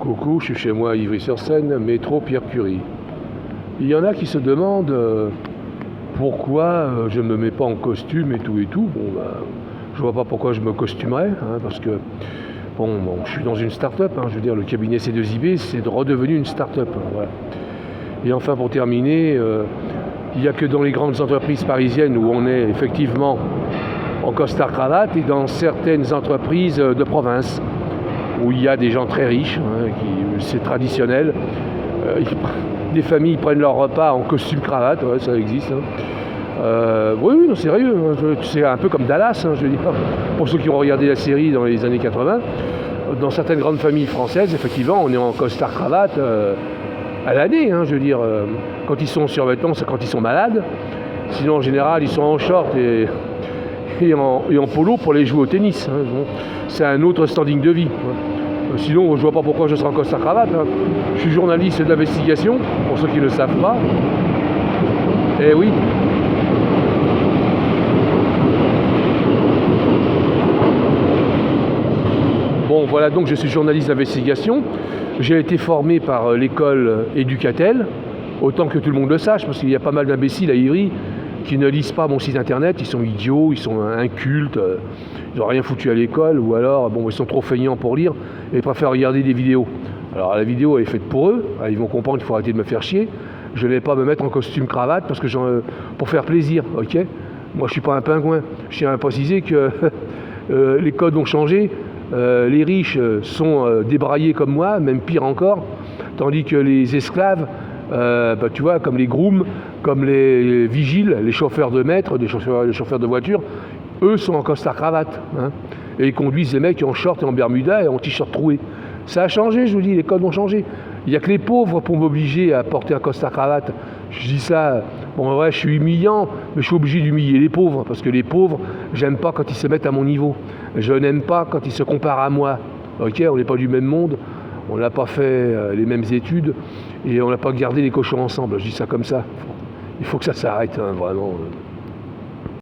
Coucou, je suis chez moi à Ivry-sur-Seine, métro Pierre Curie. Il y en a qui se demandent pourquoi je ne me mets pas en costume et tout et tout. Bon, je vois pas pourquoi je me costumerais, parce que je suis dans une start-up. Je veux dire, le cabinet C2IB, c'est redevenu une start-up. Voilà. Et enfin, pour terminer, il n'y a que dans les grandes entreprises parisiennes où on est effectivement en costard-cravate et dans certaines entreprises de province où il y a des gens très riches, c'est traditionnel. Des familles prennent leur repas en costume-cravate, ça existe. Oui, non, sérieux, c'est un peu comme Dallas, je veux dire. Pour ceux qui ont regardé la série dans les années 80, dans certaines grandes familles françaises, effectivement, on est en costard-cravate à l'année, je veux dire. Quand ils sont en survêtement, c'est quand ils sont malades. Sinon, en général, ils sont en short et en polo pour les jouer au tennis. C'est un autre standing de vie. Sinon, je vois pas pourquoi je serais en costard-cravate. Je suis journaliste d'investigation, pour ceux qui ne le savent pas. Eh oui. Bon, voilà, donc je suis journaliste d'investigation. J'ai été formé par l'école Éducatel, autant que tout le monde le sache, parce qu'il y a pas mal d'imbéciles à Ivry qui ne lisent pas mon site internet, ils sont idiots, ils sont incultes, ils n'ont rien foutu à l'école, ou alors ils sont trop feignants pour lire et ils préfèrent regarder des vidéos. Alors la vidéo elle est faite pour eux, ils vont comprendre qu'il faut arrêter de me faire chier. Je ne vais pas me mettre en costume cravate parce que pour faire plaisir, ok. Moi je suis pas un pingouin. Je tiens à préciser que les codes ont changé, les riches sont débraillés comme moi, même pire encore, tandis que les esclaves, tu vois, comme les grooms, comme les vigiles, les chauffeurs de maître, les chauffeurs de voiture, eux sont en costard-cravate. Et ils conduisent les mecs en short et en bermuda et en t-shirt troué. Ça a changé, je vous dis, les codes ont changé. Il n'y a que les pauvres pour m'obliger à porter un costard-cravate. Je dis ça, je suis humiliant, mais je suis obligé d'humilier les pauvres, parce que les pauvres, j'aime pas quand ils se mettent à mon niveau. Je n'aime pas quand ils se comparent à moi. Ok, on n'est pas du même monde, on n'a pas fait les mêmes études, et on n'a pas gardé les cochons ensemble. Je dis ça comme ça. Il faut que ça s'arrête, vraiment.